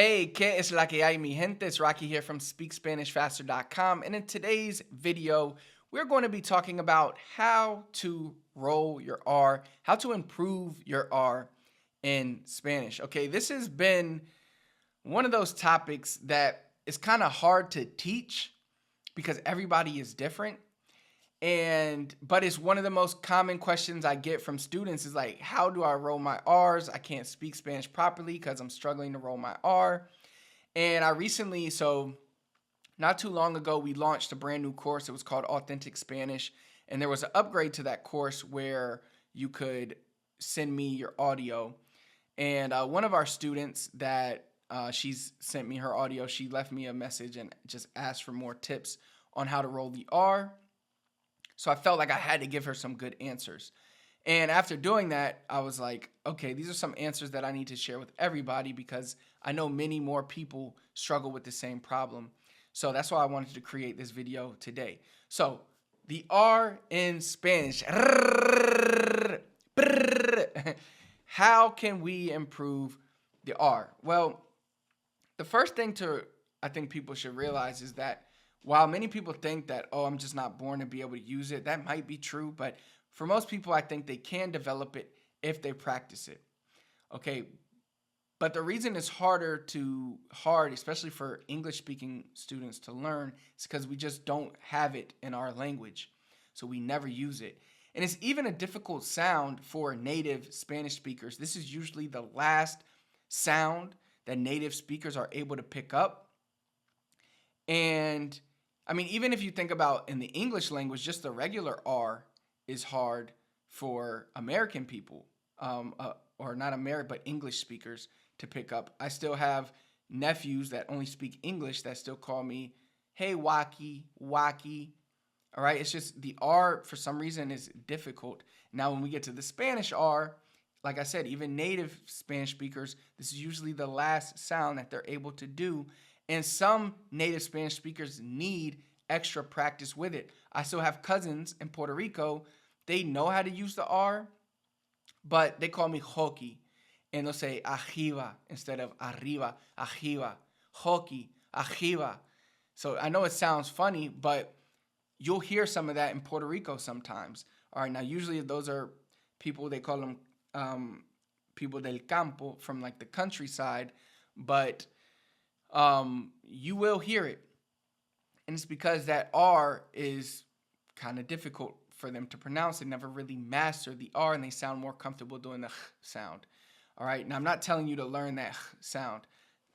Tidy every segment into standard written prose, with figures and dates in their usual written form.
Hey, ¿qué es la que hay, mi gente? It's Rocky here from SpeakSpanishFaster.com. And in today's video, we're going to be talking about how to roll your R, how to improve your R in Spanish. Okay, this has been one of those topics that is kind of hard to teach because everybody is different. But it's one of the most common questions I get from students is like, how do I roll my R's? I can't speak Spanish properly because I'm struggling to roll my R. And not too long ago, we launched a brand new course. It was called Authentic Spanish. And there was an upgrade to that course where you could send me your audio. And one of our students she's sent me her audio, she left me a message and just asked for more tips on how to roll the R. So I felt like I had to give her some good answers. And after doing that, I was like, okay, these are some answers that I need to share with everybody because I know many more people struggle with the same problem. So that's why I wanted to create this video today. So the R in Spanish. How can we improve the R? Well, the first thing I think people should realize is that while many people think that, oh, I'm just not born to be able to use it, that might be true. But for most people, I think they can develop it if they practice it. Okay. But the reason it's hard, especially for English speaking students to learn, is because we just don't have it in our language. So we never use it. And it's even a difficult sound for native Spanish speakers. This is usually the last sound that native speakers are able to pick up. And I mean, even if you think about in the English language, just the regular R is hard for American people, or not American, but English speakers to pick up. I still have nephews that only speak English that still call me, hey, Waki, Waki. All right, it's just the R for some reason is difficult. Now, when we get to the Spanish R, like I said, even native Spanish speakers, this is usually the last sound that they're able to do. And some native Spanish speakers need extra practice with it. I still have cousins in Puerto Rico. They know how to use the R, but they call me hockey. And they'll say arriba instead of arriba, arriba, hockey, arriba. So I know it sounds funny, but you'll hear some of that in Puerto Rico sometimes. All right, now usually those are people, they call them people del campo, from like the countryside, but you will hear it. And it's because that R is kind of difficult for them to pronounce. They never really master the R, and they sound more comfortable doing the sound. All right, now I'm not telling you to learn that sound.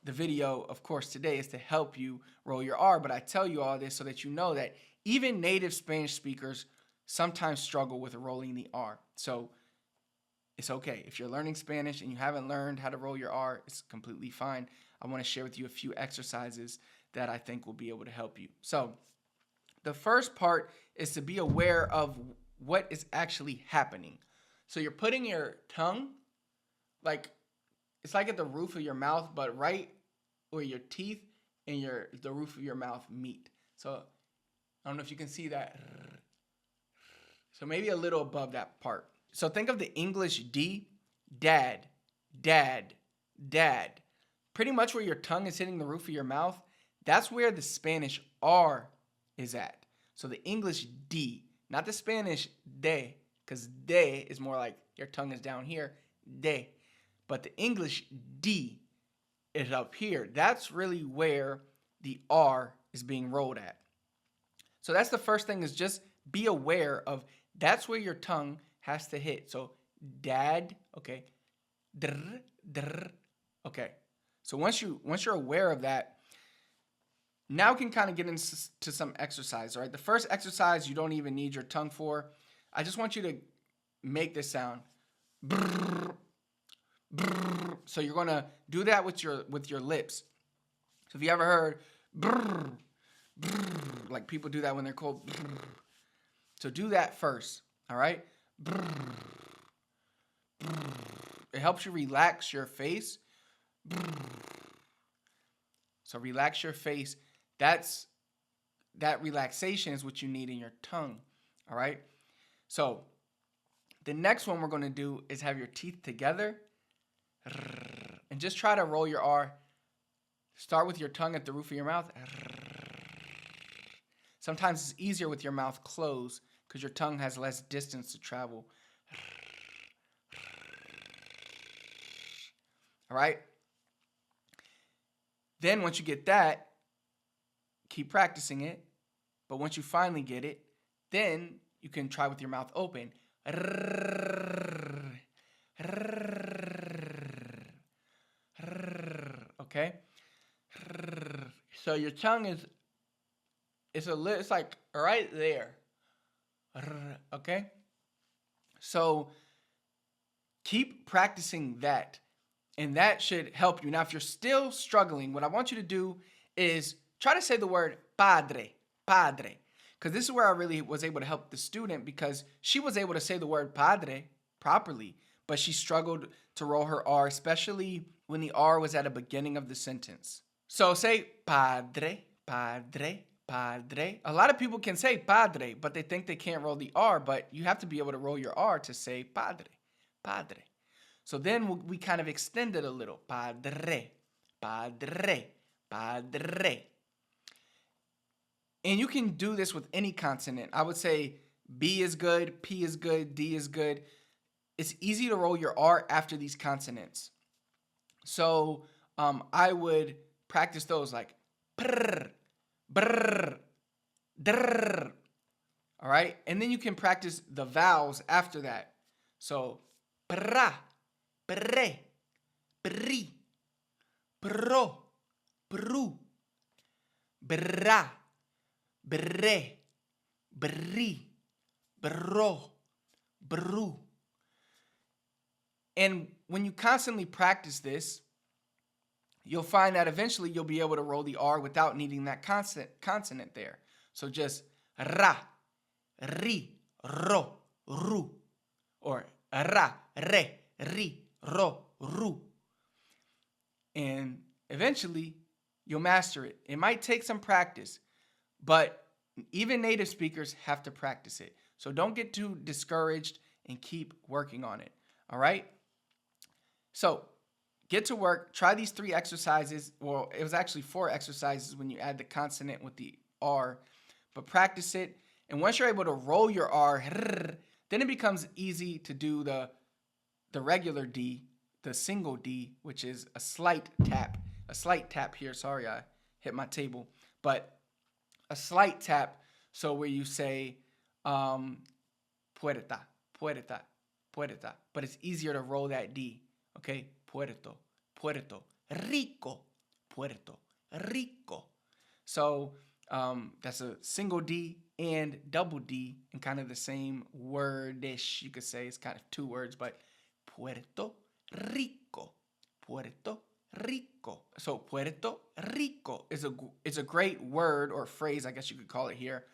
The video, of course, today is to help you roll your R, but I tell you all this so that you know that even native Spanish speakers sometimes struggle with rolling the R. So it's okay. If you're learning Spanish and you haven't learned how to roll your R, it's completely fine. I want to share with you a few exercises that I think will be able to help you. So the first part is to be aware of what is actually happening. So you're putting your tongue, it's like at the roof of your mouth, but right where your teeth and the roof of your mouth meet. So I don't know if you can see that. So maybe a little above that part. So think of the English D, dad, dad, dad. Pretty much where your tongue is hitting the roof of your mouth, that's where the Spanish R is at. So the English D, not the Spanish de, because de is more like your tongue is down here, de. But the English D is up here. That's really where the R is being rolled at. So that's the first thing, is just be aware of that's where your tongue has to hit. So dad, okay, drr, drr, okay. So once you're aware of that, now we can kind of get into some exercise, all right? The first exercise you don't even need your tongue for. I just want you to make this sound. Brrr, brrr. So you're going to do that with your lips. So if you ever heard brrr, brrr, like people do that when they're cold. Brrr. So do that first, all right? Brrr, brrr. It helps you relax your face. Brrr. So relax your face. That relaxation is what you need in your tongue, all right? So the next one we're going to do is have your teeth together and just try to roll your R Start with your tongue at the roof of your mouth. Sometimes it's easier with your mouth closed because your tongue has less distance to travel. All right? Then once you get that, keep practicing it. But once you finally get it, then you can try with your mouth open. Okay? So your tongue is it's like right there. Okay? So keep practicing that. And that should help you. Now, if you're still struggling, what I want you to do is try to say the word padre, padre. Because this is where I really was able to help the student, because she was able to say the word padre properly, but she struggled to roll her R, especially when the R was at the beginning of the sentence. So say padre, padre, padre. A lot of people can say padre, but they think they can't roll the R, but you have to be able to roll your R to say padre, padre. So then we kind of extend it a little. Padre, padre, padre. And you can do this with any consonant. I would say B is good, P is good, D is good. It's easy to roll your R after these consonants. So I would practice those like prr, brr, drr. All right? And then you can practice the vowels after that. So pra, pre, pri, pro, pru, bra, bre, bri, bro, bru. And when you constantly practice this, you'll find that eventually you'll be able to roll the R without needing that consonant there. So just ra, ri, ro, ru, or ra, re, ri, ro, ru. And eventually you'll master it. It might take some practice, but even native speakers have to practice it. So don't get too discouraged and keep working on it. All right? So get to work. Try these 3 exercises. Well, it was actually 4 exercises when you add the consonant with the R. But practice it. And once you're able to roll your R, then it becomes easy to do the regular D, the single D, which is a slight tap. A slight tap here. Sorry, I hit my table. But a slight tap, so where you say puerta, puerta, puerta. But it's easier to roll that D. Okay? Puerto, puerto, rico, puerto, rico. So that's a single D and double D in kind of the same wordish, you could say. It's kind of 2 words, but Puerto Rico, Puerto Rico. So Puerto Rico is a great word or phrase, I guess you could call it here,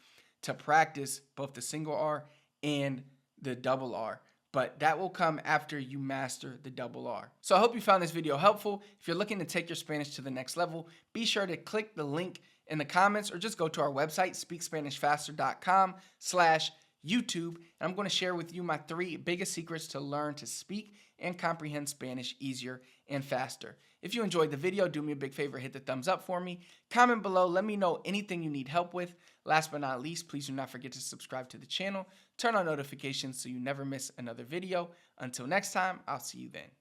to practice both the single R and the double R. But that will come after you master the double R. So I hope you found this video helpful. If you're looking to take your Spanish to the next level, be sure to click the link in the comments or just go to our website, speakspanishfaster.com/YouTube. And I'm going to share with you my 3 biggest secrets to learn to speak and comprehend Spanish easier and faster. If you enjoyed the video, do me a big favor, hit the thumbs up for me. Comment below, let me know anything you need help with. Last but not least, please do not forget to subscribe to the channel. Turn on notifications so you never miss another video. Until next time, I'll see you then.